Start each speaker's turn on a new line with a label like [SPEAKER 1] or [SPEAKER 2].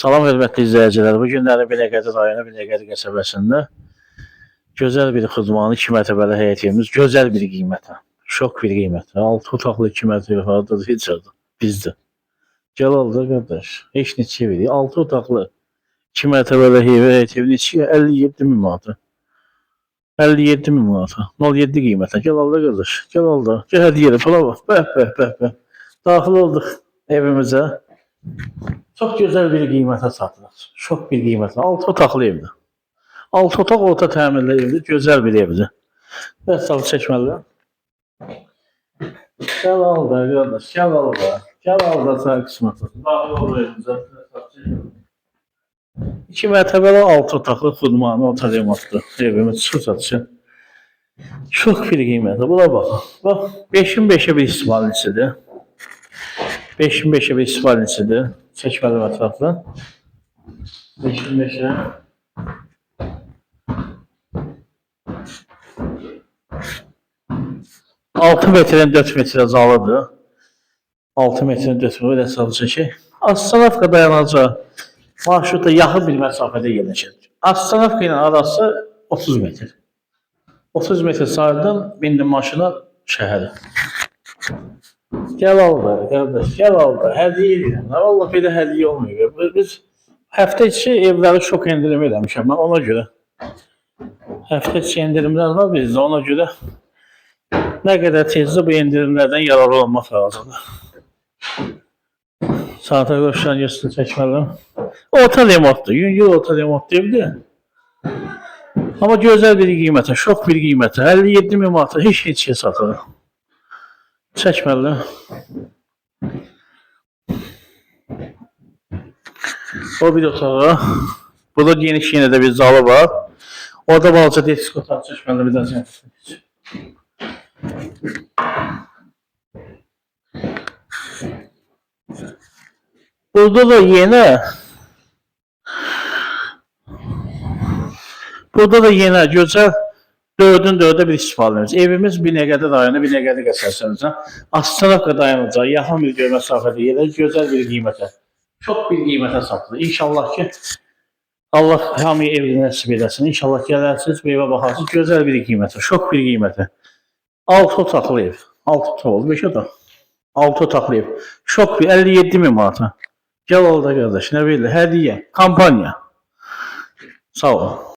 [SPEAKER 1] Salam hörmətli izləyicilər. Bu günləri Binəqədi rayonu Binəqədi qəsəbəsində gözəl bir xudmanı 2 mərtəbəli həyət evimiz, gözəl bir qiymətə, şok bir qiymətə. 6 otaqlı 2 mərtəbəli hardadır, heç yerdə, bizdə. Gəlaldır qardaş, heç neçə verir. 6 otaqlı 2 mərtəbəli həyət evi neçə? 57 min manata. 57 min manata. 07 qiymətə. Gəlaldır qardaş, gəlaldır. Gəl hədiyyə elə, bula bax. Bəh. Daxil olduq evimizə. Çok güzel bir qiymətə satılır. Çok bir qiymətə. 6 otaqlı evdir. 6 otaq orta təmirli evdir. Gözəl bir evdir. Bəs çəkməlidir. Gəl al da qardaş, gəl al da. Gəl al da sən qismət olsun. Daxil ol evimizə. 2 mərtəbəli 6 otaqlı xudmanı orta remontlu evimiz çıxır satışa. Çok bir qiymətə. Buna bax. Bax 5'in 5'e bir istifadəsidir. 5'in 5'e bir istifadəsidir. Çəkməli ətraflı. 5'in 5'e. Altı metrin 4 metre zalıdır. 6 metrin 4 metre hesabı çəkək. Astanavka dayanacağı marşruta yaxın bir məsafədə yerləşir. Astanavka ilə arası 30 metr. 30 metr sahildən bindim maşına şəhərə. Gəl al da qardaş, gəl al da. Hədiyyə edirəm. Vallahi belə hədiyyə olmuyor. Biz həftə içi evləri şok endirim eləmişəm mən ona görə. Həftə içi endirimlər var bizdə, ona görə nə qədər tezdə bu endirimlərdən yararlı olmaq lazımdır. Saata qoşulan göstər çəkməliyəm. Orta remontdur, yüngül orta remont evdir. Amma gözəl bir qiymətə, şok bir qiymətə, 57 min manata heç şey satılır. Çəkməli. O bir otağı. Burada geniş yenə də bir zalı var. Orada balaca disk otağı çəkməli bir də. Burada da yenə gözəl 4'ün 4'e bir istifademiz. Evimiz Binəqədi rayonu Binəqədi qəsəbəsinə. Astanavka dayanacağı yaxın bir məsafədə yerə gözəl bir qiymətə. Çok bir qiymətə satılır. İnşallah ki Allah hamıya evini nəsib eləsin. İnşallah gələrsiniz, bu evə baxarsınız. Gözəl bir qiymətə, şok bir qiymətə. 6 otaqlı ev. 6 otaq oldu, 5 otaq. 6 otaqlı ev. Şok bir 57 min manata. Gəl al da qardaş, nə verir? Hədiyyə, kampanya. Sağ olun.